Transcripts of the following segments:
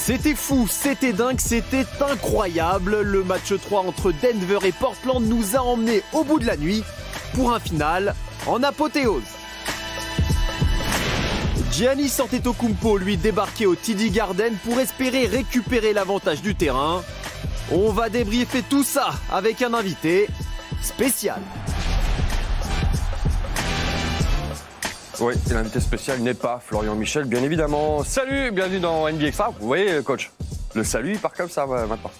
C'était fou, c'était dingue, c'était incroyable. Le match 3 entre Denver et Portland nous a emmenés au bout de la nuit pour un final en apothéose. Giannis Antetokounmpo lui débarquait au TD Garden pour espérer récupérer l'avantage du terrain. On va débriefer tout ça avec un invité spécial. Oui, et l'invité spécial n'est pas Florian Michel, bien évidemment. Salut, bienvenue dans NBA Extra. Vous voyez, coach, le salut, il part comme ça maintenant.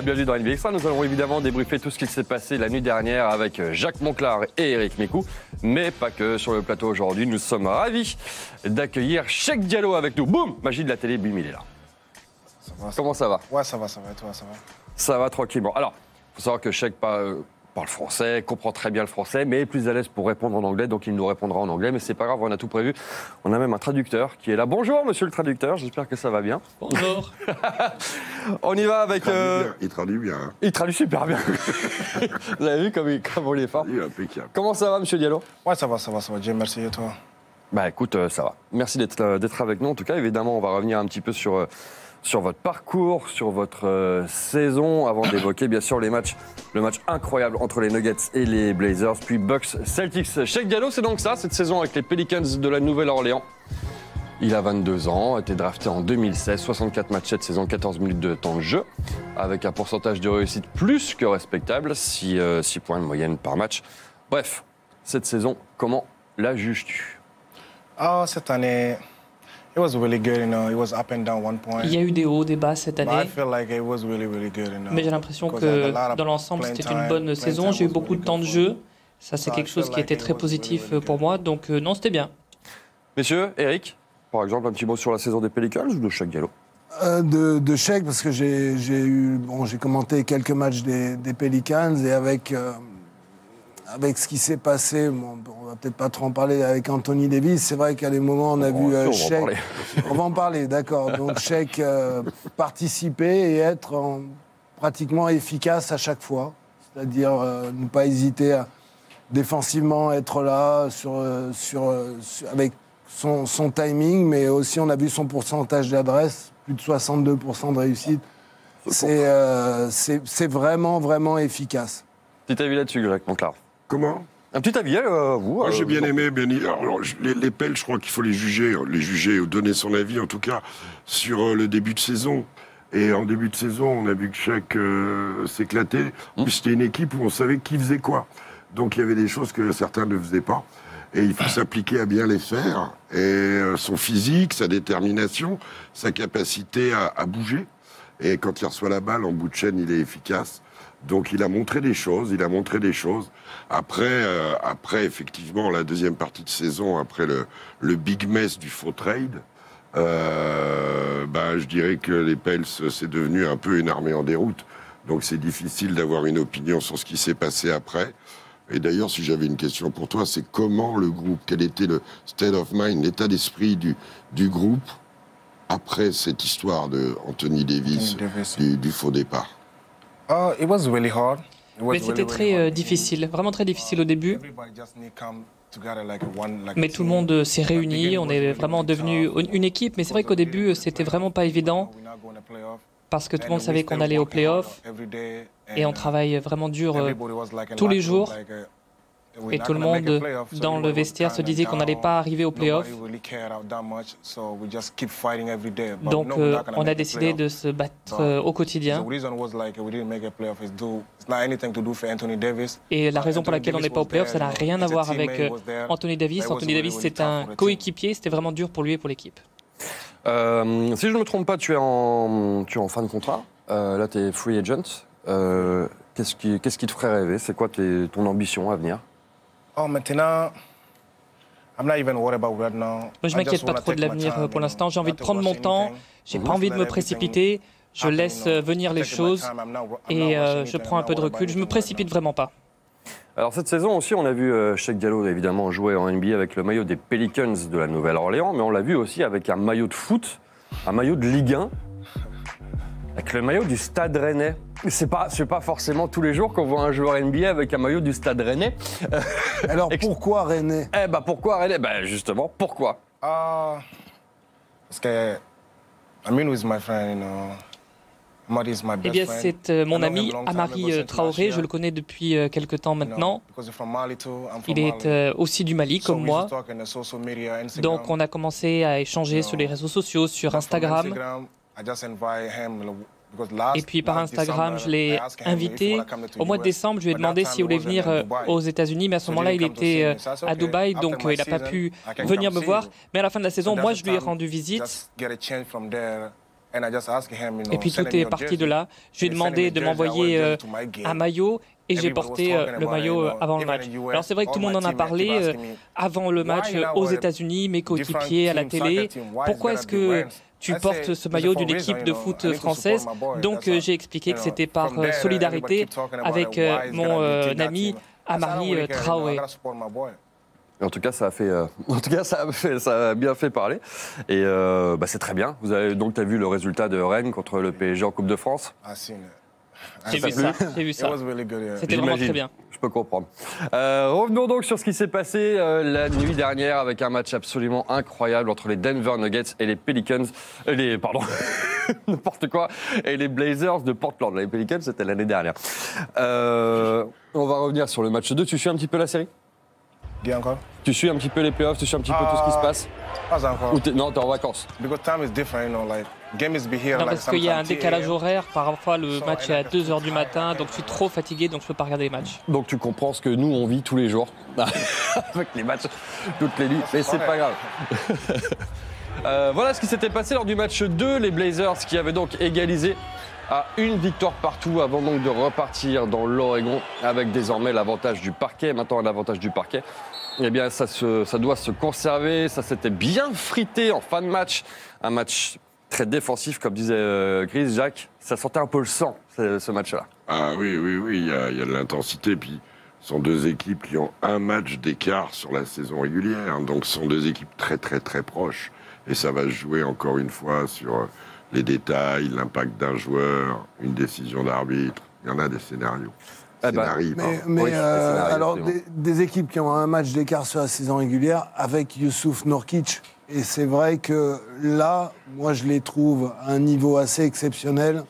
Bienvenue dans NBA Extra. Nous allons évidemment débriefer tout ce qui s'est passé la nuit dernière avec Jacques Monclar et Eric Mécou. Mais pas que sur le plateau aujourd'hui. Nous sommes ravis d'accueillir Cheick Diallo avec nous. Boum, magie de la télé, bim, il est là. Ça va, Comment ça va? Ouais, ça va, et toi, ça va? Ça va tranquillement. Alors, il faut savoir que Cheick parle français, comprend très bien le français, mais est plus à l'aise pour répondre en anglais, donc il nous répondra en anglais. Mais c'est pas grave, on a tout prévu. On a même un traducteur qui est là. Bonjour, monsieur le traducteur, j'espère que ça va bien. Bonjour. On y va avec... Il traduit bien. Hein. Il traduit super bien. Vous avez vu comme on est fort? Il est impeccable. Comment ça va, monsieur Diallo? Ouais, ça va, Dieu merci, et toi? Bah écoute, ça va. Merci d'être avec nous. En tout cas, évidemment, on va revenir un petit peu sur votre parcours, sur votre saison, avant d'évoquer bien sûr le match incroyable entre les Nuggets et les Blazers, puis Bucks Celtics. Cheick Diallo, c'est donc ça, cette saison avec les Pelicans de la Nouvelle-Orléans. Il a 22 ans, a été drafté en 2016, 64 matchs cette saison, 14 minutes de temps de jeu, avec un pourcentage de réussite plus que respectable, 6 points de moyenne par match. Bref, cette saison, comment la juges-tu? Cette année... It was really good, you know. It was up and down one point. Il y a eu des hauts, des bas cette année. I feel like it was really, really good, you know. Mais j'ai l'impression que dans l'ensemble, c'était une bonne saison. J'ai eu beaucoup de temps de jeu. Ça, c'est quelque chose qui était très positif pour moi. Donc, non, c'était bien. Messieurs, Eric, par exemple, un petit mot sur la saison des Pelicans ou de Cheick Diallo? De Cheick, parce que j'ai commenté quelques matchs des Pelicans et avec ce qui s'est passé, on va peut-être pas trop en parler avec Anthony Davis, c'est vrai qu'à des moments on a vu Cheick... On va en parler, d'accord. Donc Cheick participer et être pratiquement efficace à chaque fois. C'est-à-dire ne pas hésiter à défensivement être là avec son timing, mais aussi on a vu son pourcentage d'adresse, plus de 62% de réussite. C'est vraiment, vraiment efficace. Petit avis là-dessus, Jacques Monclar. Comment? Un petit avis, vous? Moi, j'ai bien aimé. Alors, les Pels, je crois qu'il faut les juger ou donner son avis, en tout cas, sur le début de saison. Et en début de saison, on a vu que Cheick s'éclatait. C'était une équipe où on savait qui faisait quoi. Donc, il y avait des choses que certains ne faisaient pas. Et il faut s'appliquer à bien les faire. Et son physique, sa détermination, sa capacité à bouger. Et quand il reçoit la balle, en bout de chaîne, il est efficace. Donc il a montré des choses, Après, effectivement, la deuxième partie de saison, après le big mess du faux trade, je dirais que les Pels, c'est devenu un peu une armée en déroute. Donc c'est difficile d'avoir une opinion sur ce qui s'est passé après. Et d'ailleurs, si j'avais une question pour toi, c'est comment le groupe, quel était le state of mind, l'état d'esprit du groupe après cette histoire de Anthony Davis, du faux départ? It was really hard. Mais c'était très difficile, vraiment très difficile au début. Mais tout le monde s'est réuni, on est vraiment devenu une équipe. Mais c'est vrai qu'au début, c'était vraiment pas évident parce que tout le monde savait qu'on allait aux playoffs et on travaille vraiment dur tous les jours. Et tout le monde dans le vestiaire se disait qu'on n'allait pas arriver aux playoffs. Donc on a décidé de se battre au quotidien. Et la raison pour laquelle on n'est pas aux playoffs, ça n'a rien à voir avec Anthony Davis. Anthony Davis, c'est un coéquipier, c'était vraiment dur pour lui et pour l'équipe. Si je ne me trompe pas, tu es en fin de contrat. Là, tu es free agent. Qu'est-ce qui te ferait rêver? C'est quoi ton ambition à venir? Maintenant, Moi, je m'inquiète pas trop de l'avenir pour l'instant. J'ai envie de prendre mon temps. J'ai pas envie de me précipiter. Je laisse venir les choses et je prends un peu de recul. Je me précipite vraiment pas. Alors cette saison aussi, on a vu Cheick Diallo évidemment jouer en NBA avec le maillot des Pelicans de la Nouvelle-Orléans, mais on l'a vu aussi avec un maillot de foot, un maillot de Ligue 1, avec le maillot du Stade Rennais. C'est pas forcément tous les jours qu'on voit un joueur NBA avec un maillot du Stade Rennais. Alors pourquoi Rennais? Pourquoi Rennais? Justement, pourquoi? Parce que Eh bien, c'est mon ami Amari Traoré, je le connais depuis quelque temps maintenant. Il est aussi du Mali, comme moi. Donc, on a commencé à échanger sur les réseaux sociaux, sur Instagram. Et puis, par Instagram, je l'ai invité. Au mois de décembre, je lui ai demandé s'il voulait venir aux États-Unis, mais à ce moment-là, il était à Dubaï, donc il n'a pas pu venir me voir. Mais à la fin de la saison, moi, je lui ai rendu visite. Et puis tout est parti de là. Je lui ai demandé de m'envoyer un maillot et j'ai porté le maillot avant le match. Alors c'est vrai que tout le monde en a parlé avant le match aux États-Unis, mes coéquipiers à la télé. Pourquoi est-ce que tu portes ce maillot d'une équipe de foot française? Donc j'ai expliqué que c'était par solidarité avec mon ami Amari Traoré. En tout cas, ça a bien fait parler. Et c'est très bien. Tu as vu le résultat de Rennes contre le PSG en Coupe de France? J'ai vu ça. C'était vraiment très bien. Je peux comprendre. Revenons donc sur ce qui s'est passé la nuit dernière avec un match absolument incroyable entre les Denver Nuggets et les Pelicans. N'importe quoi. Et les Blazers de Portland. Les Pelicans, c'était l'année dernière. On va revenir sur le match 2. Tu suis un petit peu la série? Encore? Tu suis un petit peu les playoffs, tu suis un petit peu tout ce qui se passe? Pas encore. Non, t'es en vacances. Non, parce qu'il y a un décalage horaire. Parfois, le match est à 2h du matin, donc je suis trop fatigué, donc je ne peux pas regarder les matchs. Donc tu comprends ce que nous, on vit tous les jours, avec les matchs toutes les nuits, mais c'est pas grave. Voilà ce qui s'était passé lors du match 2, les Blazers qui avaient donc égalisé à une victoire partout avant donc de repartir dans l'Oregon avec désormais l'avantage du parquet. Maintenant, l'avantage du parquet, eh bien, ça doit se conserver. Ça s'était bien frité en fin de match. Un match très défensif, comme disait Chris, Jacques. Ça sentait un peu le sang, ce match-là. Ah oui, il y a de l'intensité. Puis, ce sont deux équipes qui ont un match d'écart sur la saison régulière. Donc, ce sont deux équipes très, très, très proches. Et ça va se jouer encore une fois sur les détails, l'impact d'un joueur, une décision d'arbitre. Il y en a des scénarios. Alors, des équipes qui ont un match d'écart sur la saison régulière avec Youssouf Nurkic. Et c'est vrai que là, moi, je les trouve à un niveau assez exceptionnel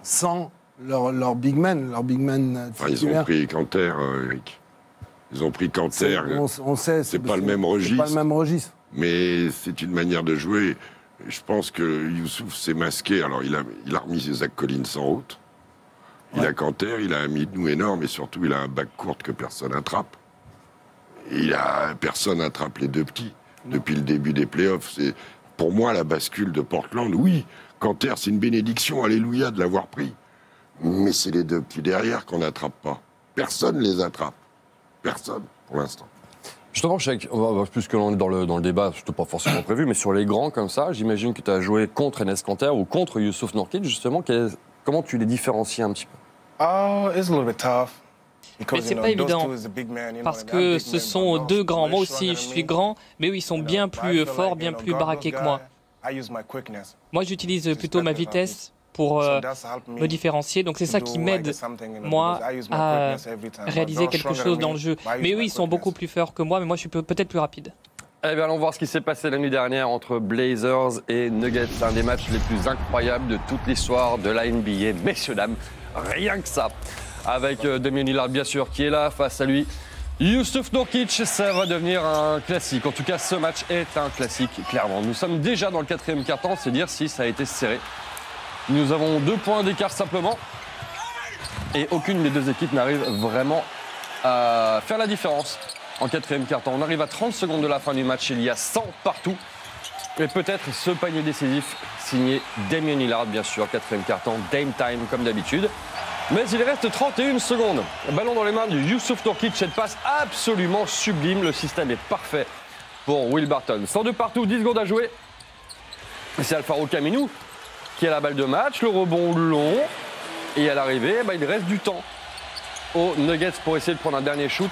sans leur big man, ils ont pris Kanter, Eric. Ils ont pris Kanter. On sait. C'est pas le même registre. C'est pas le même registre. Mais c'est une manière de jouer. Je pense que Youssouf s'est masqué. Alors, il a remis ses Zach Collins en route. Il a Kanter, il a un mid-nous énorme et surtout, il a un back court que personne n'attrape. Personne n'attrape les deux petits depuis le début des playoffs. C'est, pour moi, la bascule de Portland. Oui, Kanter, c'est une bénédiction, alléluia, de l'avoir pris. Mais c'est les deux petits derrière qu'on n'attrape pas. Personne ne les attrape. Personne, pour l'instant. Justement, puisque l'on est dans le débat, c'était pas forcément prévu, mais sur les grands comme ça, j'imagine que tu as joué contre Enes Kanter ou contre Youssouf Nurkic, justement. Comment tu les différencies un petit peu? It's a little bit tough. Mais c'est pas évident, parce que ce sont deux grands. Moi aussi, je suis grand, mais eux, ils sont bien plus forts, bien plus baraqués que moi. Moi, j'utilise plutôt ma vitesse pour me différencier. Donc c'est ça qui m'aide, moi, à réaliser quelque chose dans le jeu. Mais eux, ils sont beaucoup plus forts que moi, mais moi, je suis peut-être plus rapide. Eh bien, allons voir ce qui s'est passé la nuit dernière entre Blazers et Nuggets. C'est un des matchs les plus incroyables de toute l'histoire de la NBA. Messieurs, dames, rien que ça. Avec Damian Lillard, bien sûr, qui est là face à lui. Youssouf Nurkic, ça va devenir un classique. En tout cas, ce match est un classique, clairement. Nous sommes déjà dans le 4e quart-temps, c'est dire si ça a été serré. Nous avons 2 points d'écart simplement. Et aucune des deux équipes n'arrive vraiment à faire la différence en 4e quart-temps. On arrive à 30 secondes de la fin du match, il y a 100 partout. Et peut-être ce panier décisif signé Damian Lillard, bien sûr, 4e quart-temps, Dame Time comme d'habitude. Mais il reste 31 secondes. Ballon dans les mains de Youssouf Nurkic, cette passe absolument sublime. Le système est parfait pour Will Barton. 102 partout, 10 secondes à jouer. C'est Al-Farouq Aminu qui a la balle de match, le rebond long. Et à l'arrivée, il reste du temps aux Nuggets pour essayer de prendre un dernier shoot.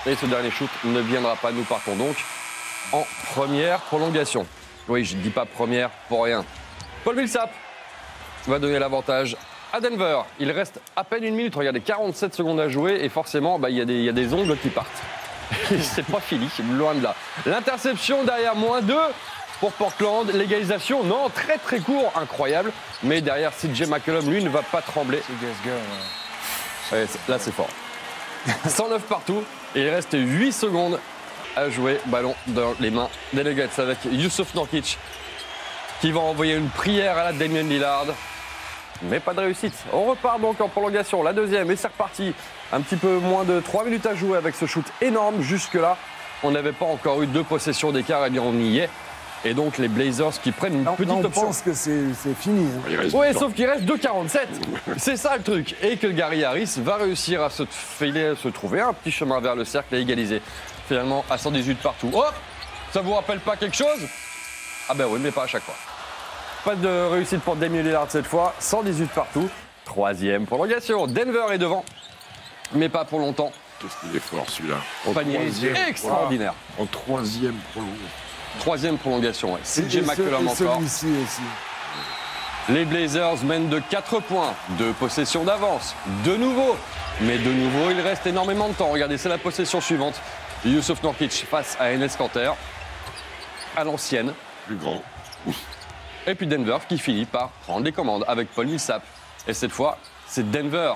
Et ce dernier shoot ne viendra pas. Nous partons donc en première prolongation. Oui, je ne dis pas première pour rien. Paul Millsap va donner l'avantage à Denver. Il reste à peine 1 minute. Regardez, 47 secondes à jouer. Et forcément, il y a des ongles qui partent. C'est pas fini, loin de là. L'interception derrière -2. pour Portland. L'égalisation, non, très très court, incroyable. Mais derrière, CJ McCollum, lui, ne va pas trembler. Ouais, là, c'est fort. 109 partout. Et il reste 8 secondes à jouer. Ballon dans les mains des Nuggets avec Jusuf Nurkic qui va envoyer une prière à la Damian Lillard. Mais pas de réussite. On repart donc en prolongation. La deuxième et c'est reparti. Un petit peu moins de 3 minutes à jouer avec ce shoot énorme. Jusque-là, on n'avait pas encore eu 2 possessions d'écart. Eh bien, on y est. Et donc, les Blazers qui prennent une petite on pause. pense que c'est fini. Hein. Oui, sauf qu'il reste 2,47. C'est ça le truc. Et que Gary Harris va réussir à se trouver un petit chemin vers le cercle et égaliser. Finalement, à 118 partout. Hop, ça vous rappelle pas quelque chose? Ah ben oui, mais pas à chaque fois. Pas de réussite pour Damian Lillard cette fois. 118 partout. 3e prolongation. Denver est devant, mais pas pour longtemps. Qu'est-ce qu'il est fort celui-là. Panier extraordinaire. En 3e prolongation. 3e prolongation, ouais. CJ McCollum encore. Celui-ci aussi. Les Blazers mènent de 4 points, 2 possessions d'avance, de nouveau. Mais de nouveau, il reste énormément de temps. Regardez, c'est la possession suivante. Jusuf Nurkic face à Enes Kanter, à l'ancienne. Plus grand. Et puis Denver qui finit par prendre les commandes avec Paul Millsap. Et cette fois, c'est Denver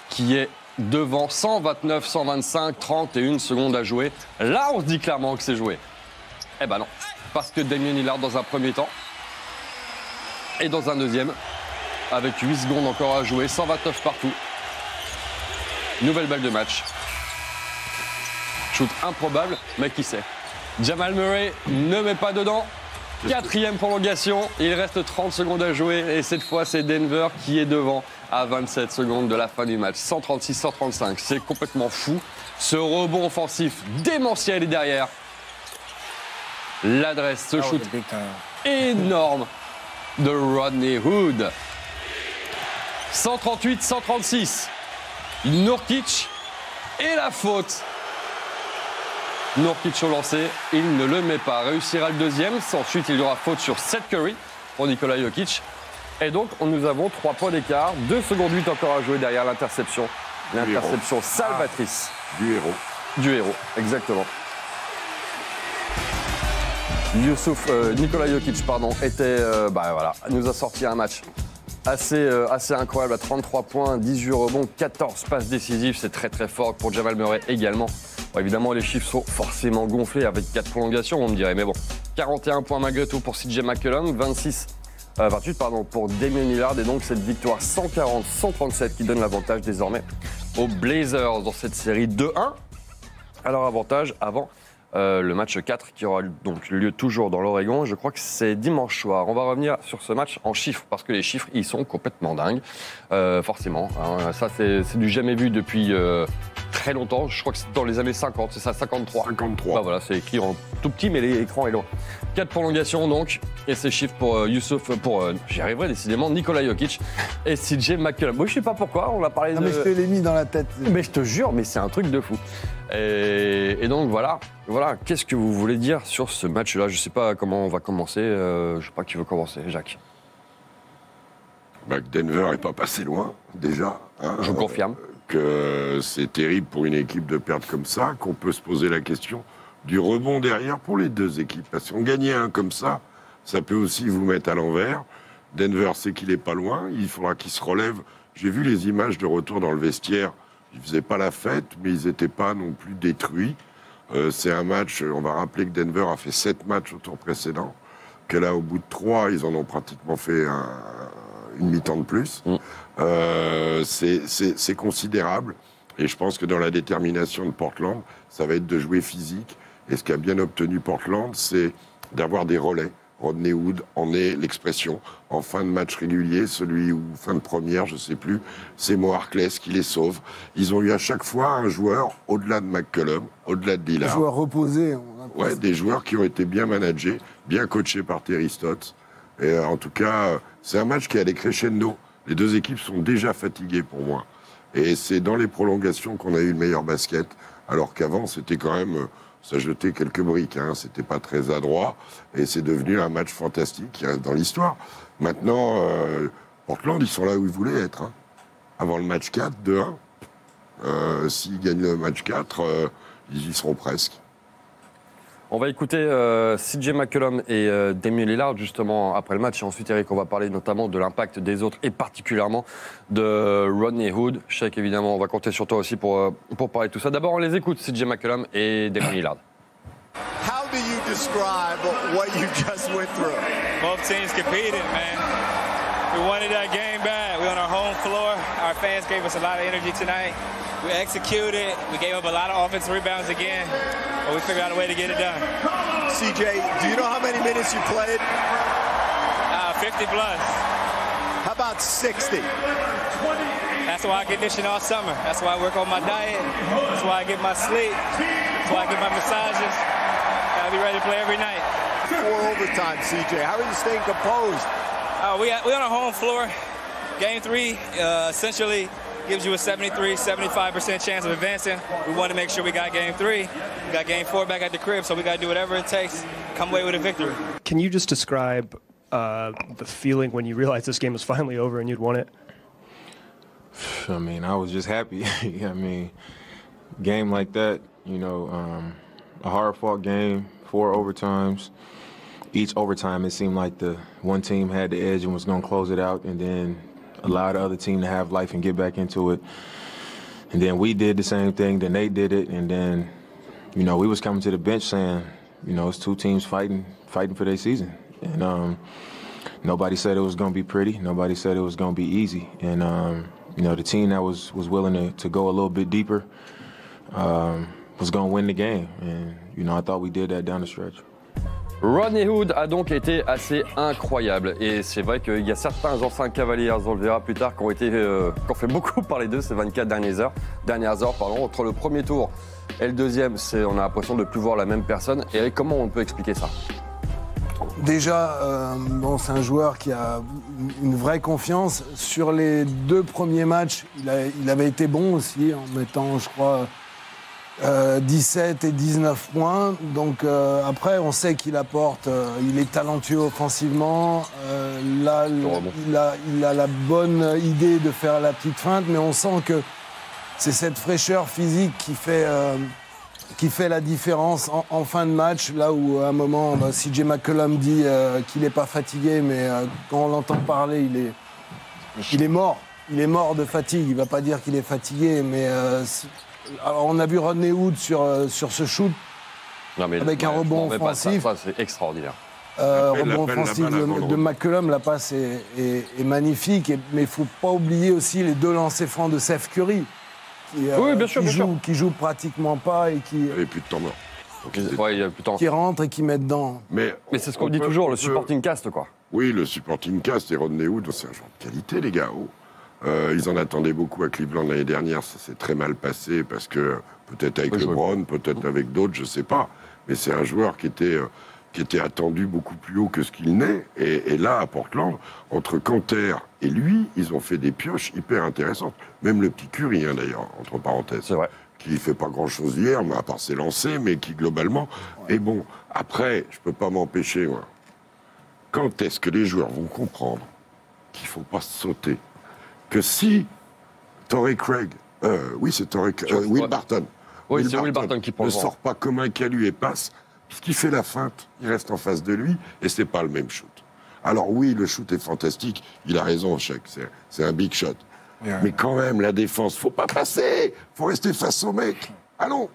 qui est devant 129, 125, 31 secondes à jouer. Là, on se dit clairement que c'est joué. Eh ben non, parce que Damian Lillard dans un premier temps et dans un deuxième, avec 8 secondes encore à jouer, 129 partout. Nouvelle balle de match. Shoot improbable, mais qui sait. Jamal Murray ne met pas dedans. 4e prolongation, il reste 30 secondes à jouer et cette fois c'est Denver qui est devant à 27 secondes de la fin du match. 136-135, c'est complètement fou. Ce rebond offensif démentiel est derrière. L'adresse, ce shoot énorme de Rodney Hood. 138-136. Nurkic et la faute. Nurkic au lancer, il ne le met pas. Réussira le deuxième. Ensuite, il y aura faute sur Seth Curry pour Nikola Jokic. Et donc, nous avons 3 points d'écart. 2 secondes 8 encore à jouer derrière l'interception. L'interception salvatrice. Du héros. Du héros, exactement. Nikola Jokic, pardon, nous a sorti un match assez incroyable à 33 points, 18 rebonds, 14 passes décisives. C'est très très fort pour Jamal Murray également. Bon, évidemment, les chiffres sont forcément gonflés avec 4 prolongations, on me dirait. Mais bon, 41 points malgré tout pour CJ McCollum, 28 pour Damian Lillard. Et donc cette victoire 140-137 qui donne l'avantage désormais aux Blazers dans cette série 2-1. À leur avantage avant le match 4 qui aura donc lieu toujours dans l'Oregon. Je crois que c'est dimanche soir. On va revenir sur ce match en chiffres parce que les chiffres, ils sont complètement dingues. Forcément. Hein. Ça, c'est du jamais vu depuis très longtemps. Je crois que c'est dans les années 50. C'est ça, 53. 53. Bah voilà, c'est écrit en tout petit, mais l'écran est loin. 4 prolongations donc. Et ces chiffres pour j'y arriverai décidément, Nikola Jokic et CJ McCollum. Moi, je sais pas pourquoi. On a parlé de. Mais je te l'ai mis dans la tête. Mais je te jure, mais c'est un truc de fou. Et donc voilà, qu'est-ce que vous voulez dire sur ce match-là? Je ne sais pas comment on va commencer. Je ne sais pas qui veut commencer, Jacques. Que Denver n'est pas passé loin, déjà. Hein, je confirme. Que c'est terrible pour une équipe de perdre comme ça, qu'on peut se poser la question du rebond derrière pour les deux équipes. Parce qu'on gagnait un comme ça, ça peut aussi vous mettre à l'envers. Denver sait qu'il n'est pas loin, il faudra qu'il se relève. J'ai vu les images de retour dans le vestiaire. Ils ne faisaient pas la fête, mais ils n'étaient pas non plus détruits. C'est un match, on va rappeler que Denver a fait 7 matchs au tour précédent, que là, au bout de 3, ils en ont pratiquement fait une mi-temps de plus. C'est considérable. Et je pense que dans la détermination de Portland, ça va être de jouer physique. Et ce qu'a bien obtenu Portland, c'est d'avoir des relais. Rodney Hood en est l'expression. En fin de match régulier, celui ou fin de première, je ne sais plus, c'est Mo Harkless qui les sauve. Ils ont eu à chaque fois un joueur au-delà de McCollum, au-delà de Lillard. Des joueurs reposés. Ouais, des joueurs qui ont été bien managés, bien coachés par Terry Stotts. Et en tout cas, c'est un match qui a des crescendo. Les deux équipes sont déjà fatiguées pour moi. Et c'est dans les prolongations qu'on a eu le meilleur basket, alors qu'avant, c'était quand même... Ça jetait quelques briques, hein. C'était pas très adroit, et c'est devenu un match fantastique qui reste dans l'histoire. Maintenant, Portland, ils sont là où ils voulaient être. Hein. Avant le match 4, 2-1. S'ils gagnent le match 4, ils y seront presque. On va écouter CJ McCollum et Damian Lillard justement après le match. Et ensuite, Eric, on va parler notamment de l'impact des autres et particulièrement de Rodney Hood. Je sais qu'évidemment, on va compter sur toi aussi pour parler de tout ça. D'abord, on les écoute, CJ McCollum et Damian Lillard. How do you describe what you just went through? Both teams competed, man. We wanted that game bad. We on our home floor. Our fans gave us a lot of energy tonight. We executed. We gave up a lot of offensive rebounds again, but we figured out a way to get it done. CJ, do you know how many minutes you played? 50 plus. How about 60? That's why I condition all summer. That's why I work on my diet. That's why I get my sleep. That's why I get my massages. I'll be ready to play every night. 4 overtime, CJ. How are you staying composed? We on our home floor. Game 3 essentially gives you a 73-75% chance of advancing. We want to make sure we got Game 3. We got Game 4 back at the crib, so we got to do whatever it takes to come away with a victory. Can you just describe the feeling when you realized this game was finally over and you'd won it? I mean, I was just happy. I mean, game like that, you know, a hard-fought game, 4 overtimes. Each overtime, it seemed like the one team had the edge and was going to close it out, and then allow the other team to have life and get back into it. And then we did the same thing, then they did it, and then, you know, we was coming to the bench saying, you know, it's 2 teams fighting for their season. And nobody said it was going to be pretty. Nobody said it was going to be easy. And, you know, the team that was willing to go a little bit deeper was going to win the game. And, you know, I thought we did that down the stretch. Rodney Hood a donc été assez incroyable et c'est vrai qu'il y a certains anciens Cavaliers, on le verra plus tard, qui ont fait beaucoup parler d'eux ces 24 dernières heures, entre le premier tour et le deuxième, on a l'impression de ne plus voir la même personne. Et comment on peut expliquer ça? Déjà, bon, c'est un joueur qui a une vraie confiance. Sur les 2 premiers matchs, il avait été bon aussi, en mettant, je crois, 17 et 19 points. Donc après, on sait qu'il apporte, il est talentueux offensivement. Là, il a la bonne idée de faire la petite feinte, mais on sent que c'est cette fraîcheur physique qui fait la différence en fin de match. Là où, à un moment, CJ McCollum dit qu'il n'est pas fatigué, mais quand on l'entend parler, il est mort. Il est mort de fatigue. Il ne va pas dire qu'il est fatigué, mais... Alors, on a vu Rodney Hood sur ce shoot, avec un rebond offensif. Ça, c'est extraordinaire. Rebond offensif de McCollum, la passe est magnifique. Mais il ne faut pas oublier aussi les 2 lancers francs de Seth Curry, qui joue pratiquement pas et qui... Il n'y avait plus de temps mort. Il y a plus de temps. Qui rentre et qui met dedans. Mais c'est ce qu'on dit toujours, le supporting cast, quoi. Oui, le supporting cast et Rodney Hood, c'est un joueur de qualité, les gars. Ils en attendaient beaucoup à Cleveland l'année dernière, ça s'est très mal passé parce que peut-être avec LeBron, peut-être avec d'autres, je ne sais pas. Mais c'est un joueur qui était attendu beaucoup plus haut que ce qu'il n'est. Et là, à Portland, entre Canter et lui, ils ont fait des pioches hyper intéressantes. Même le petit Curry, hein, d'ailleurs, entre parenthèses. C'est vrai. Qui ne fait pas grand-chose hier, mais à part ses lancers, mais qui globalement est bon. Après, je ne peux pas m'empêcher, moi. Quand est-ce que les joueurs vont comprendre qu'il ne faut pas sauter? Que si Torrey Craig, Will Barton, oui, c'est Will Barton qui prend ne le sort pas comme un calu et passe, puisqu'il fait la feinte, il reste en face de lui, et c'est pas le même shoot. Alors oui, le shoot est fantastique, il a raison, Shaq, c'est un big shot. Yeah. Mais quand même, la défense, faut pas passer, faut rester face au mec. Allons.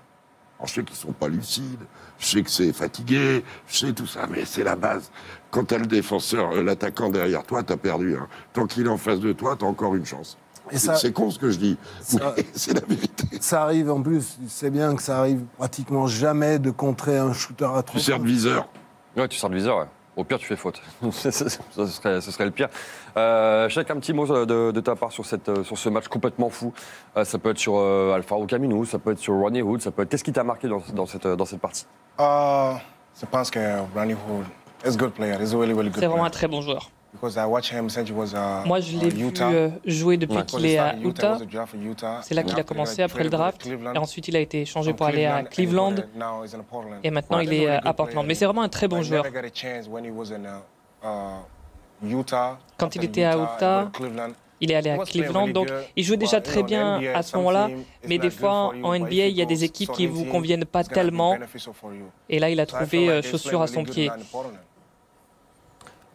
Alors, je sais qu'ils sont pas lucides, je sais que c'est fatigué, je sais tout ça, mais c'est la base. Quand t'as le défenseur, l'attaquant derrière toi, t'as perdu. Hein. Tant qu'il est en face de toi, t'as encore une chance. C'est con ce que je dis, mais c'est la vérité. Ça arrive en plus, c'est bien que ça arrive pratiquement jamais de contrer un shooter à 3 points. Tu sers de viseur. Ouais, tu sers de viseur, ouais. Au pire, tu fais faute. ce serait le pire. Shaq, un petit mot de ta part sur ce match complètement fou. Ça peut être sur Al-Farouq Aminu, ça peut être sur Rodney Hood, ça peut être... Qu'est-ce qui t'a marqué dans cette partie? Je pense que Rodney Hood is a good player. He's a really, really good player. C'est vraiment un très bon joueur. Because I watched him since he was, moi, je l'ai vu jouer depuis qu'il est à Utah. C'est là qu'il a commencé après le draft. Et ensuite, il a été échangé pour aller à Cleveland. Et maintenant, il est à Portland. Mais c'est vraiment un très bon joueur. Quand il était à Utah, Il est allé à Cleveland, donc il jouait déjà très bien à ce moment-là, mais des fois en NBA, il y a des équipes qui ne vous conviennent pas tellement, et là il a trouvé chaussure à son pied.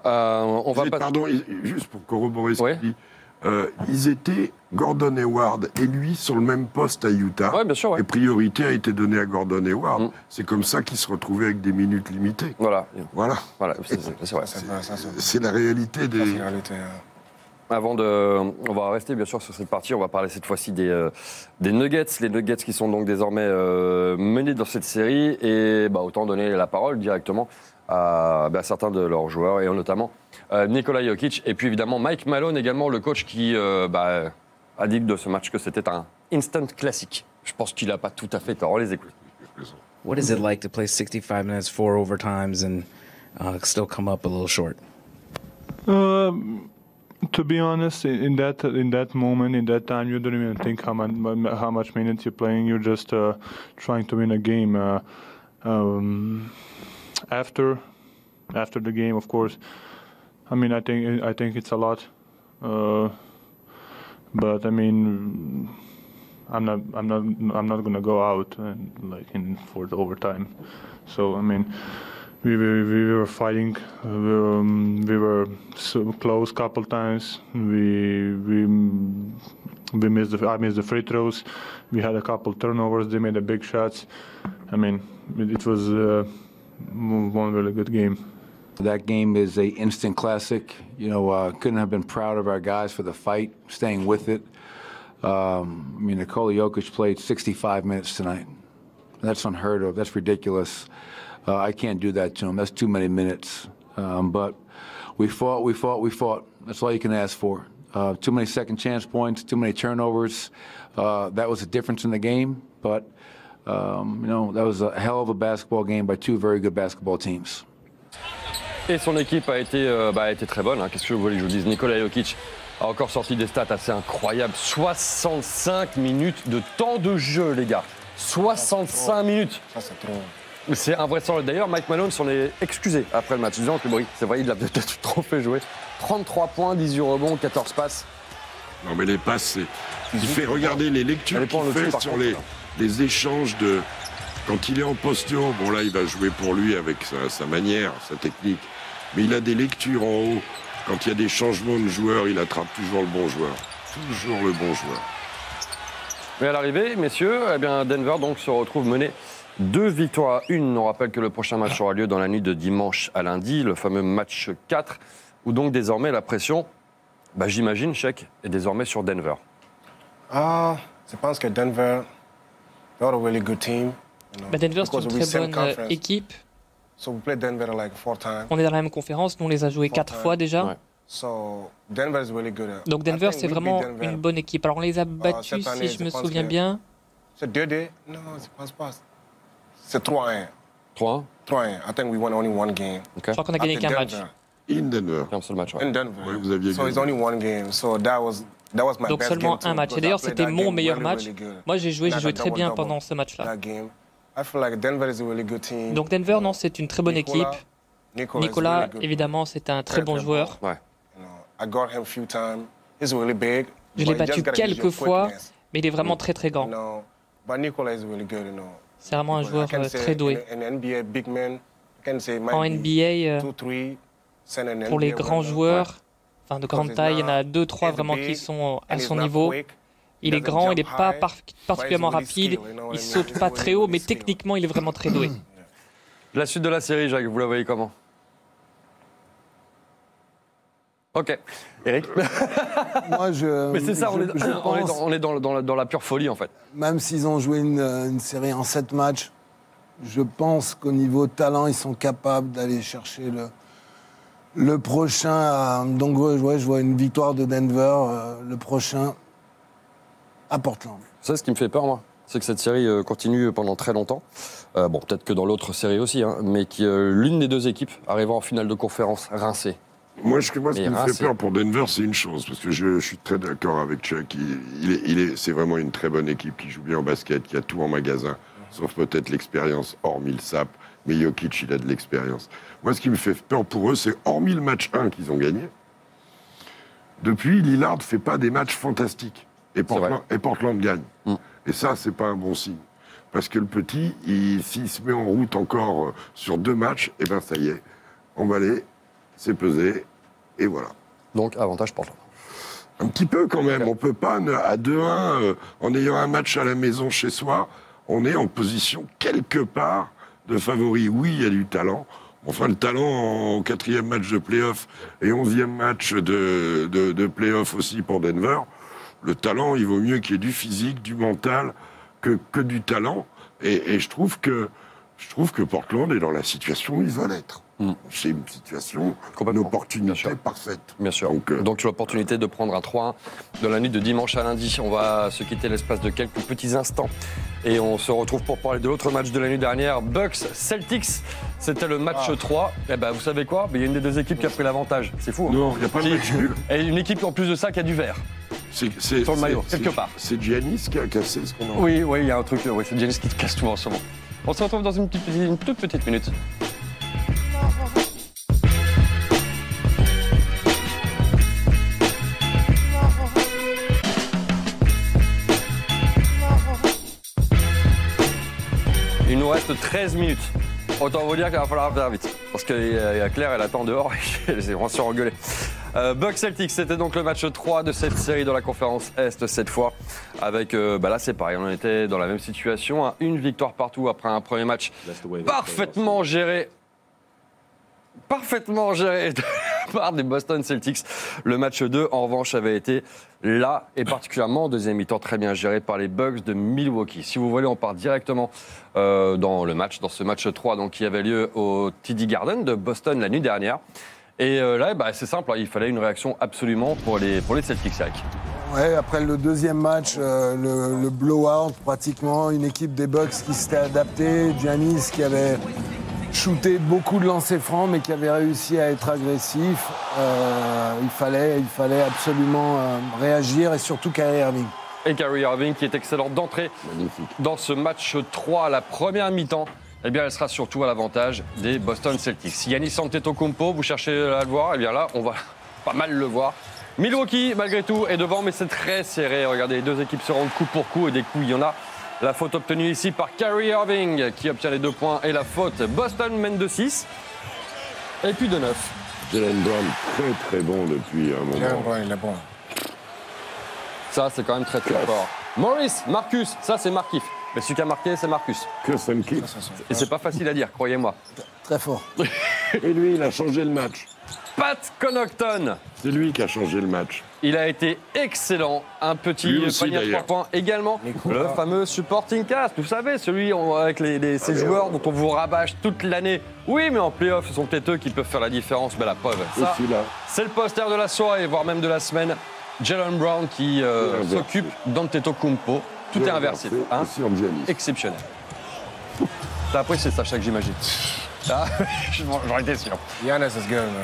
On va Pardon, juste pour corroborer ce qu'il dit, ils étaient, Gordon Hayward et lui, sur le même poste à Utah. Ouais, bien sûr, ouais. Et priorité a été donnée à Gordon Hayward. C'est comme ça qu'ils se retrouvaient avec des minutes limitées. Voilà. Voilà. C'est vrai. C'est la réalité des... Avant on va rester bien sûr sur cette partie, on va parler cette fois-ci des Nuggets. Les Nuggets qui sont donc désormais menés dans cette série. Et autant donner la parole directement à certains de leurs joueurs, et notamment Nikola Jokic. Et puis évidemment Mike Malone également, le coach qui a dit de ce match que c'était un instant classique. Je pense qu'il n'a pas tout à fait tort. On les écoute. What is it like to play 65 minutes, 4 overtimes, and still come up a little short? To be honest, in that moment, in that time, you don't even think how much minutes you're playing. You're just trying to win a game. After the game, of course, I mean, I think it's a lot. But I mean, I'm not gonna go out for the overtime. So I mean. We were fighting. We were so close a couple times. I missed the free throws. We had a couple turnovers. They made the big shots. I mean, it was one really good game. That game is a instant classic. You know, couldn't have been proud of our guys for the fight, staying with it. I mean, Nikola Jokic played 65 minutes tonight. That's unheard of. That's ridiculous. I can't do that to him. That's too many minutes. But we fought. That's all you can ask for. Too many second chance points, too many turnovers. That was a difference in the game. But, you know, that was a hell of a basketball game by two very good basketball teams. Et son équipe a été très bonne. Qu'est-ce que vous voulez que je vous dise? Nikola Jokic a encore sorti des stats assez incroyables. 65 minutes de temps de jeu, les gars. 65 minutes. Ça, c'est trop. C'est invraisemblable. D'ailleurs, Mike Malone s'en est excusé après le match, disant que c'est vrai, il a peut-être trop fait jouer. 33 points, 18 rebonds, 14 passes. Non, mais les passes, c'est... Il fait regarder les lectures qu'il fait sur les échanges de... Quand il est en poste haut, bon là, il va jouer pour lui avec sa manière, sa technique. Mais il a des lectures en haut. Quand il y a des changements de joueurs, il attrape toujours le bon joueur. Toujours le bon joueur. Mais à l'arrivée, messieurs, eh bien, Denver donc se retrouve mené 2 victoires à 1. On rappelle que le prochain match aura lieu dans la nuit de dimanche à lundi, le fameux match 4, où donc désormais la pression, j'imagine, Cheikh, est désormais sur Denver. Je pense que Denver, they're a really good team. Denver, c'est une très bonne équipe. So we played Denver like 4 times. On est dans la même conférence, nous on les a joués 4 fois déjà. Ouais. So Denver is really good. Donc Denver, c'est vraiment une bonne équipe. Alors on les a battus, si je me souviens bien. C'est 2-2? Non, je pense pas. C'est 3-1. 3-1? 3-1. I think we won only one game. Je crois qu'on a gagné qu'un match. In Denver. Un seul match, ouais. In Denver. Ouais, vous aviez so it's only one game. So that was my Donc best seulement game un match. Et d'ailleurs, c'était mon meilleur match. Moi, j'ai joué très bien pendant ce match-là. Donc Denver, non, c'est une très bonne équipe. Nikola, évidemment, c'est un très bon joueur. Ouais. Je l'ai battu quelques fois, mais il est vraiment très très grand. C'est vraiment un joueur très doué. En NBA, pour les grands joueurs, enfin de grande taille, il y en a 2-3 vraiment qui sont à son niveau. Il est grand, il n'est pas particulièrement rapide, il saute pas très haut, mais techniquement, il est vraiment très doué. La suite de la série, Jacques, vous la voyez comment? Ok. Eric? Moi, Mais c'est ça, on est dans la pure folie, en fait. Même s'ils ont joué une série en 7 matchs, je pense qu'au niveau talent, ils sont capables d'aller chercher le prochain. Donc, ouais, je vois une victoire de Denver, le prochain à Portland. C'est ce qui me fait peur, moi. C'est que cette série continue pendant très longtemps. Bon, peut-être que dans l'autre série aussi, mais l'une des deux équipes arrivera en finale de conférence rincée. Moi, ce qui me fait peur pour Denver, c'est une chose, parce que je suis très d'accord avec Chuck. C'est vraiment une très bonne équipe qui joue bien au basket, qui a tout en magasin, sauf peut-être l'expérience, hormis le SAP. Mais Jokic, il a de l'expérience. Moi, ce qui me fait peur pour eux, c'est hormis le match 1 qu'ils ont gagné, depuis, Lillard ne fait pas des matchs fantastiques. Et Portland gagne. Et ça, c'est pas un bon signe. Parce que le petit, s'il se met en route encore sur 2 matchs, eh ben ça y est, emballé, c'est pesé, et voilà. Donc, avantage Portland. Un petit peu quand même. On peut pas, à 2-1, en ayant un match à la maison chez soi, on est en position quelque part de favori. Oui, il y a du talent. Enfin, le talent au 4e match de play-off et 11e match de play-off aussi pour Denver, le talent, il vaut mieux qu'il y ait du physique, du mental, que du talent. Et je trouve que Portland est dans la situation où ils veulent être. C'est une situation, une opportunité parfaite. Bien sûr. Donc l'opportunité de prendre un 3-1 de la nuit de dimanche à lundi. On va se quitter l'espace de quelques petits instants. Et on se retrouve pour parler de l'autre match de la nuit dernière, Bucks-Celtics. C'était le match 3. Et ben, vous savez quoi? Il y a une des deux équipes qui a pris l'avantage. C'est fou. Non, il n'y a pas de match nul. Et une équipe en plus de ça qui a du vert. Sur le maillot, quelque part. C'est Giannis qui a cassé ce qu'on a. Oui, il y a un truc. Oui, c'est Giannis qui casse tout en ce moment. On se retrouve dans une toute petite minute. Il nous reste 13 minutes. Autant vous dire qu'il va falloir faire vite. Parce qu'il y a Claire, elle attend dehors et elle va se engueuler. Bucks Celtics, c'était donc le match 3 de cette série dans la conférence Est cette fois. Avec, là c'est pareil, on était dans la même situation. Hein. Une victoire partout après un premier match parfaitement géré de la part des Boston Celtics. Le match 2, en revanche, avait été là, et particulièrement en deuxième mi-temps, très bien géré par les Bucks de Milwaukee. Si vous voulez, on part directement dans ce match 3 donc, qui avait lieu au TD Garden de Boston la nuit dernière. Et là, c'est simple, il fallait une réaction absolument pour les Celtics. Ouais, après le deuxième match, le blowout pratiquement, une équipe des Bucks qui s'était adaptée, Giannis qui avait shooté beaucoup de lancers francs mais qui avait réussi à être agressif. Il fallait absolument réagir et surtout Kyrie Irving. Et Kyrie Irving qui est excellent d'entrée dans ce match 3 à la première mi-temps. Eh bien, elle sera surtout à l'avantage des Boston Celtics. Giannis Antetokounmpo, vous cherchez à le voir, eh bien là, on va pas mal le voir. Milwaukee, malgré tout, est devant, mais c'est très serré. Regardez, les deux équipes se rendent coup pour coup et des coups, il y en a. La faute obtenue ici par Kyrie Irving, qui obtient les 2 points, et la faute. Boston mène de 6, et puis de 9. Jaylen Brown, très très bon depuis un moment. Jaylen Brown, il est bon. Ça, c'est quand même très très fort. Morris, Marcus, ça c'est Markif. Mais celui qui a marqué, c'est Marcus. Que Samkif. Et c'est pas facile à dire, croyez-moi. Très fort. Et lui, il a changé le match. Pat Connaughton. C'est lui qui a changé le match. Il a été excellent. Un petit panier à 3 points également. Le fameux supporting cast, vous savez, celui avec ces joueurs dont on vous rabâche toute l'année. Oui, mais en play-off, ce sont peut-être eux qui peuvent faire la différence. Mais la preuve, ça, c'est le poster de la soirée, voire même de la semaine. Jaylen Brown qui s'occupe d'Antetokounmpo. Tout est inversé. Hein, exceptionnel. T'as apprécié ça, Shaq, j'imagine. Ah, j'aurais été sûr.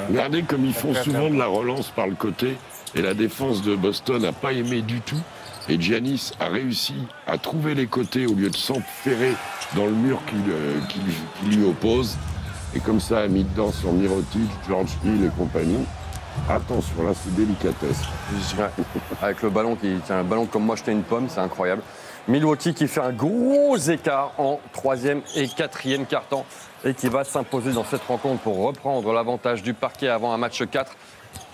Regardez comme ils font souvent de la relance par le côté. Et la défense de Boston n'a pas aimé du tout. Et Giannis a réussi à trouver les côtés au lieu de s'enferrer dans le mur qui lui oppose. Et comme ça, a mis dedans sur Mirotic, George Hill et compagnie. Attention, là, c'est délicatesse. Ouais. Avec le ballon qui tient un ballon comme moi, jeter une pomme, c'est incroyable. Milwaukee qui fait un gros écart en 3e et 4e quart-temps et qui va s'imposer dans cette rencontre pour reprendre l'avantage du parquet avant un match 4.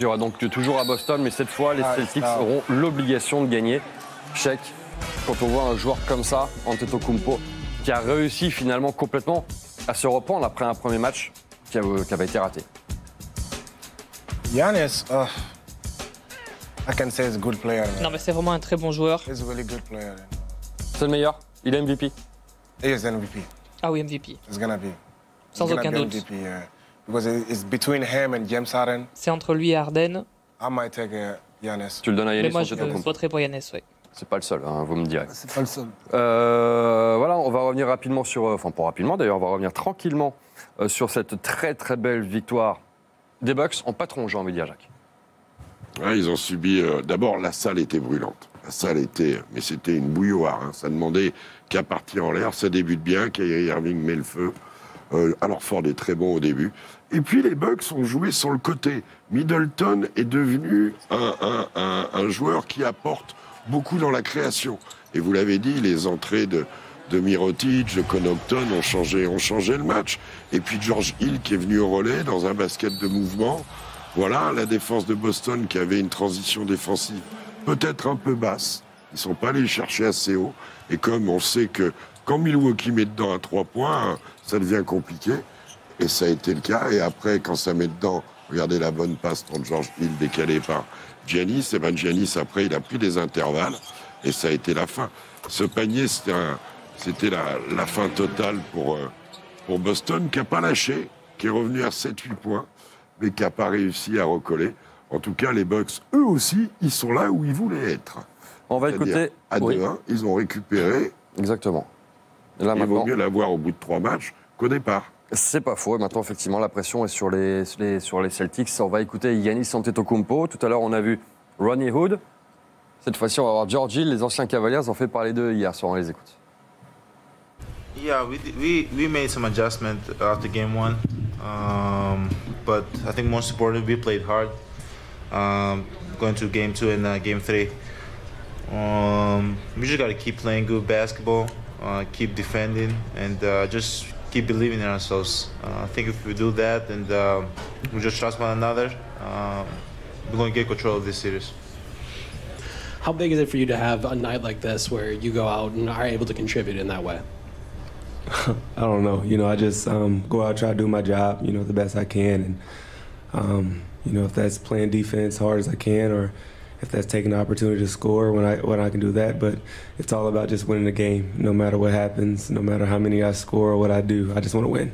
Il y aura donc toujours à Boston, mais cette fois, les Celtics auront l'obligation de gagner. Check, quand on voit un joueur comme ça, Antetokounmpo, qui a réussi finalement complètement à se reprendre après un premier match qui avait été raté. Giannis, I can say he's a good player. Non, mais c'est vraiment un très bon joueur. He's a really good player. C'est le meilleur. Il est MVP. He is MVP. Ah oui, MVP. It's gonna be. Sans aucun doute. MVP, because it's between him and James Harden. C'est entre lui et Harden. I might take Giannis. Tu le donnes à Giannis. Mais moi, je voterai pour Giannis, oui. C'est pas le seul, hein, vous me direz. C'est pas le seul. Voilà, on va revenir rapidement sur... Enfin, pas rapidement d'ailleurs, on va revenir tranquillement sur cette très très belle victoire des Bucks en patron, j'ai envie de dire, Jacques. Ouais, ils ont subi... D'abord, la salle était brûlante. La salle était... Mais c'était une bouilloire. Hein. Ça demandait qu'à partir en l'air. Ça débute bien. Kyrie Irving met le feu. Alors Ford est très bon au début. Et puis les Bucks ont joué sur le côté. Middleton est devenu un joueur qui apporte beaucoup dans la création. Et vous l'avez dit, les entrées de Mirotic, de Connaughton ont changé le match. Et puis George Hill qui est venu au relais dans un basket de mouvement. Voilà, la défense de Boston qui avait une transition défensive peut-être un peu basse. Ils ne sont pas allés chercher assez haut. Et comme on sait que quand Milwaukee met dedans à 3 points, ça devient compliqué. Et ça a été le cas. Et après, quand ça met dedans, regardez la bonne passe pour George Hill décalée par Giannis. Et bien Giannis, après, il a pris des intervalles. Et ça a été la fin. Ce panier, c'était la fin totale pour Boston, qui n'a pas lâché, qui est revenu à 7-8 points, mais qui n'a pas réussi à recoller. En tout cas, les Bucks, eux aussi, ils sont là où ils voulaient être. On va écouter. À 2-1, ils ont récupéré. Exactement. Et là, il vaut mieux l'avoir au bout de 3 matchs qu'au départ. C'est pas faux. Et maintenant, effectivement, la pression est sur les Celtics. On va écouter Giannis Antetokounmpo. Tout à l'heure, on a vu Ronnie Hood. Cette fois-ci, on va voir George Hill. Les anciens Cavaliers ont fait parler d'eux hier soir. On les écoute. Yeah, we made some adjustments after game 1, but I think most important, we played hard. Going to game 2 and game 3, we just got to keep playing good basketball, keep defending, and just keep believing in ourselves. I think if we do that and we just trust one another, we're going to get control of this series. How big is it for you to have a night like this where you go out and are able to contribute in that way? I don't know. I just go out, try to do my job, the best I can. And, if that's playing defense hard as I can, or if that's taking the opportunity to score when I can do that. But it's all about just winning the game, no matter what happens, no matter how many I score or what I do. I just want to win.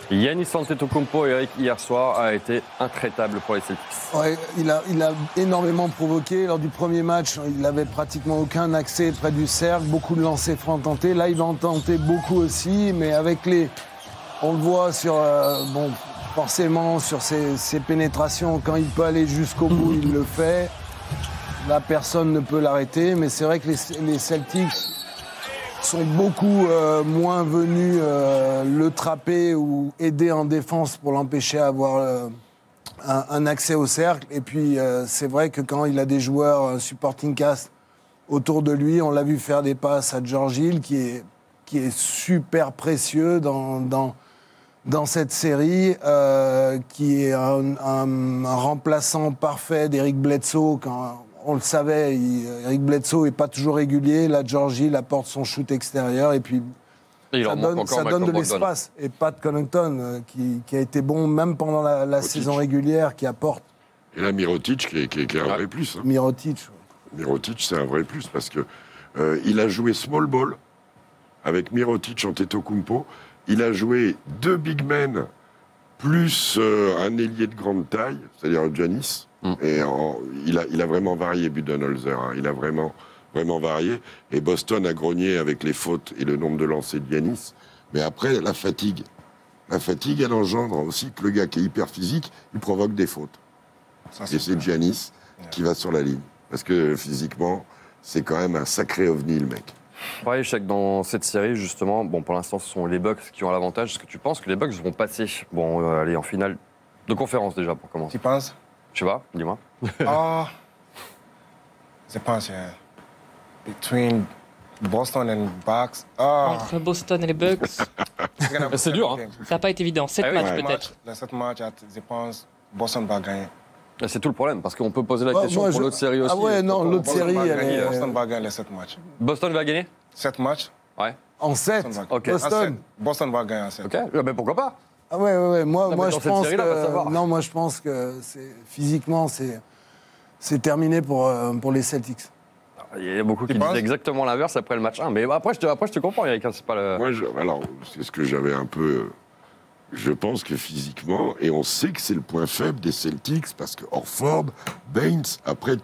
Giannis Antetokounmpo, Eric, hier soir, a été intraitable pour les Celtics. Ouais, il a énormément provoqué. Lors du premier match, il n'avait pratiquement aucun accès près du cercle, beaucoup de lancers francs tentés. Là, il va en tenter beaucoup aussi, mais avec on le voit sur, forcément, sur ses pénétrations, quand il peut aller jusqu'au bout, il le fait. Là, personne ne peut l'arrêter, mais c'est vrai que les Celtics sont beaucoup moins venus le trapper ou aider en défense pour l'empêcher d'avoir un accès au cercle. Et puis, c'est vrai que quand il a des joueurs supporting cast autour de lui, on l'a vu faire des passes à George Hill, qui est super précieux dans cette série, qui est un remplaçant parfait d'Eric Bledsoe. Quand on le savait, Eric Bledsoe n'est pas toujours régulier. Là, George Hill apporte son shoot extérieur et puis ça donne de l'espace. Et Pat Connaughton, qui a été bon même pendant la saison régulière, qui apporte. Et là, Mirotic, qui est un vrai plus. Hein. Mirotic, c'est un vrai plus parce que il a joué small ball avec Mirotic Antetokounmpo. Il a joué 2 big men plus un ailier de grande taille, c'est-à-dire Giannis. Et il a vraiment varié Budenholzer, hein. Il a vraiment varié. Et Boston a grogné avec les fautes et le nombre de lancers de Giannis. Mais après, la fatigue, elle engendre aussi que le gars qui est hyper physique, il provoque des fautes. Et c'est Giannis qui va sur la ligne. Parce que physiquement, c'est quand même un sacré ovni, le mec. Ouais, je sais que dans cette série, justement, pour l'instant, ce sont les Bucks qui ont l'avantage. Est-ce que tu penses que les Bucks vont passer aller en finale de conférence déjà pour commencer? Tu penses? Je sais pas, dis-moi. Je pense, between Boston and Bucks. Entre Boston et les Bucks. C'est dur, hein. Ça n'a pas été évident. 7 matchs peut-être. Les 7 matchs, je pense Boston va gagner. C'est tout le problème, parce qu'on peut poser la question pour l'autre série aussi. Ah ouais, non, l'autre série, Boston va gagner les 7 matchs. Boston va gagner 7 matchs. Ouais. En 7 okay. Boston va gagner en 7. Ok, mais pourquoi pas? Ah ouais. Moi, je pense que... Non, moi, je pense que physiquement, c'est terminé pour les Celtics. Il y a beaucoup qui disent exactement l'inverse après le match 1. Mais après, je te comprends, Eric. C'est pas le... Moi, alors, c'est ce que j'avais un peu... Je pense que physiquement, et on sait que c'est le point faible des Celtics, parce que Horford, Baines, après,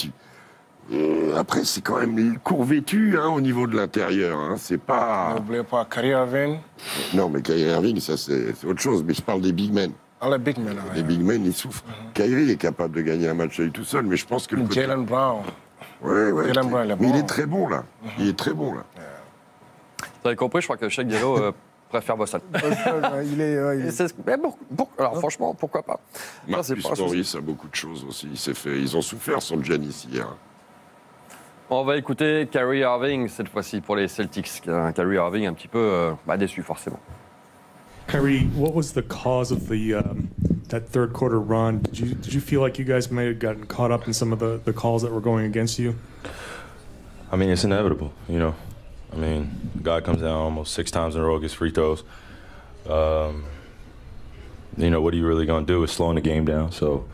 c'est quand même court vêtu au niveau de l'intérieur. Hein, c'est pas... N'oubliez pas Kyrie Irving. Non, mais Kyrie Irving, ça c'est autre chose. Mais je parle des big men. Les big men, Les big men, ils souffrent. Kyrie est capable de gagner un match à lui tout seul, mais je pense que... Jaylen Brown. Ouais. Jaylen Brown, mais il est très bon, là. Il est très bon, là. Vous avez compris, je crois que Cheikh Diallo préfère Boston. Il est. Mais alors franchement, pourquoi pas? Marcus Morris a beaucoup de choses aussi. Ils ont souffert sans Giannis hier. On va écouter Kyrie Irving cette fois-ci pour les Celtics. Kyrie Irving un petit peu déçu forcément. Kyrie, what was the cause of that third quarter run? Did you feel like you guys may have gotten caught up in some of the calls that were going against you? I mean, it's inevitable, you know. I mean, a guy comes down almost 6 times in a row, gets free throws. You know, what are you really going to do is slowing the game down. So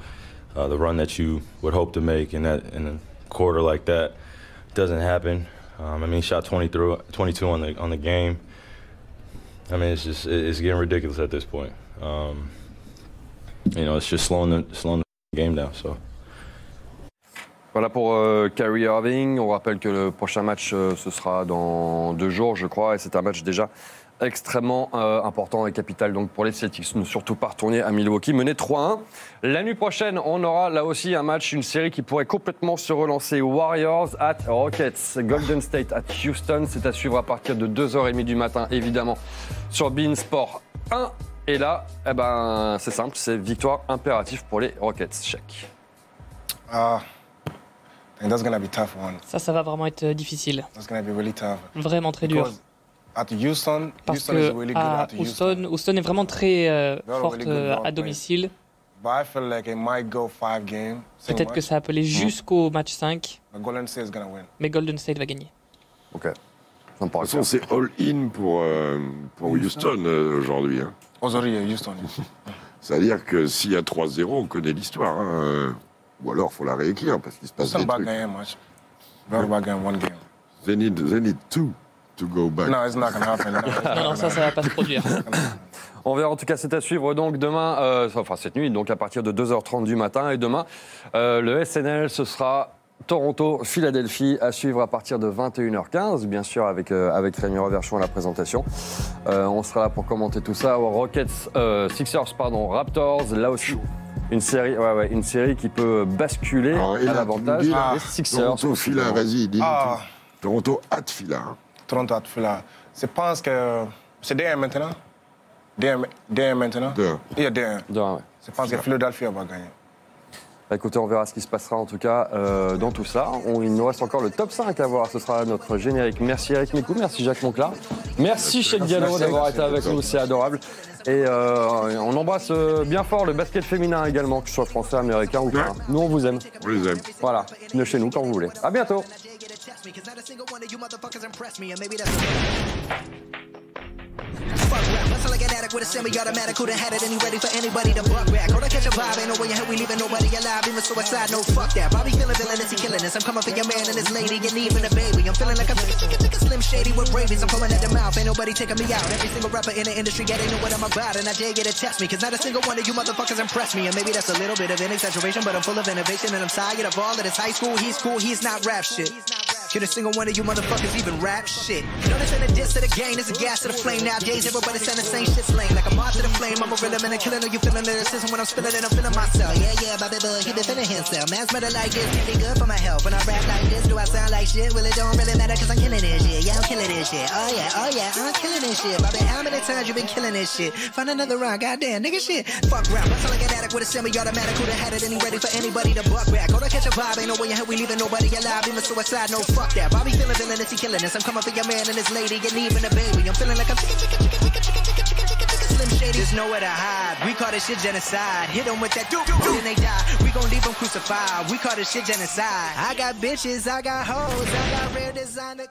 the run that you would hope to make in a quarter like that doesn't happen. I mean, he shot 22 on the game. I mean, it's getting ridiculous at this point. You know, it's just slowing the game down. So. Voilà pour Kyrie Irving. On rappelle que le prochain match, ce sera dans 2 jours, je crois, et c'est un match déjà extrêmement important et capital donc pour les Celtics. Ne surtout pas retourner à Milwaukee, mené 3-1. La nuit prochaine, on aura là aussi un match, une série qui pourrait complètement se relancer. Warriors at Rockets, Golden State at Houston. C'est à suivre à partir de 2h30 du matin, évidemment, sur beIN Sport 1. Et là, eh ben, c'est simple, c'est victoire impérative pour les Rockets. Check. Ça va vraiment être difficile. Really vraiment très dur. Parce que à Houston est vraiment très forte à domicile. Peut-être que ça a appelé jusqu'au match 5. Mais Golden State va gagner. Ok. De toute façon, c'est all-in pour Houston aujourd'hui. Hein. Houston. C'est-à-dire que s'il y a 3-0, on connaît l'histoire. Hein. Ou alors, il faut la réécrire parce qu'il se passe des trucs. They need two to go back. No, it's not gonna happen. Non, ça va pas se produire. On verra, en tout cas, c'est à suivre donc demain, enfin cette nuit, donc à partir de 2h30 du matin. Et demain, le SNL, ce sera Toronto-Philadelphie, à suivre à partir de 21h15, bien sûr, avec Rémi Reverchon à la présentation. On sera là pour commenter tout ça. Sixers, Raptors, là aussi. Une série qui peut basculer à l'avantage des Sixers. Toronto-Phila, vas-y, dis-le. Toronto at Phila. Hein. Toronto at Phila. Je pense que c'est D1 maintenant. D1 maintenant. Il y a D1. Je pense que Philadelphie va gagner. Écoutez, on verra ce qui se passera en tout cas dans tout ça. Il nous reste encore le top 5 à voir. Ce sera notre générique. Merci Eric Mikou, merci Jacques Monclar. Merci Cheikh Diallo d'avoir été avec nous, c'est adorable. Et on embrasse bien fort le basket féminin également, que ce soit français, américain ou pas. Nous, on vous aime. On les aime. Voilà, venez chez nous quand vous voulez. À bientôt. Fuck rap, hustle like an addict with a semi-automatic. Who done had it and he ready for anybody to buck back. Hold on, catch a vibe, ain't no way in hell we leaving nobody alive. Even suicide, no fuck that. Bobby feeling villainous, he killing us. I'm coming for your man and his lady and even a baby. I'm feeling like I'm Slim Shady with rabies. I'm coming at the mouth, ain't nobody taking me out. Every single rapper in the industry, yeah, they know what I'm about. And I dare you to test me, cause not a single one of you motherfuckers impress me. And maybe that's a little bit of an exaggeration, but I'm full of innovation and I'm tired of all of this high school. He's cool, he's not rap shit. Can a single one of you motherfuckers even rap shit? You know this ain't a diss to the game, this a gas to the flame. Nowadays everybody saying the same shit's lame. Like a moth to the flame, I'm a rhythm and a killer. Know you feeling lyricism when I'm spilling it, I'm feeling myself. Yeah, Bobby Bug, he been feeling himself. Man's better like this, can't be good for my health. When I rap like this, do I sound like shit? Well, it don't really matter cause I'm killing this shit. Yeah, I'm killing this shit. Oh yeah, I'm killing this shit. Bobby, how many times you been killing this shit? Find another round, goddamn, nigga shit. Fuck rap, hustle like an addict with a semi-automatic. Who done had it and he ready for anybody to buck back. Hold on, catch a vibe, ain't no way in hell we leaving nobody alive. Even suicide, no fuck that. Bobby feeling villainous, he killing us. I'm coming for your man and his lady and even a baby. I'm feeling like I'm Slim Shady. There's nowhere to hide. We call this shit genocide. Hit them with that then they die. We gon' leave them crucified. We call this shit genocide. I got bitches, I got hoes, I got rare designer.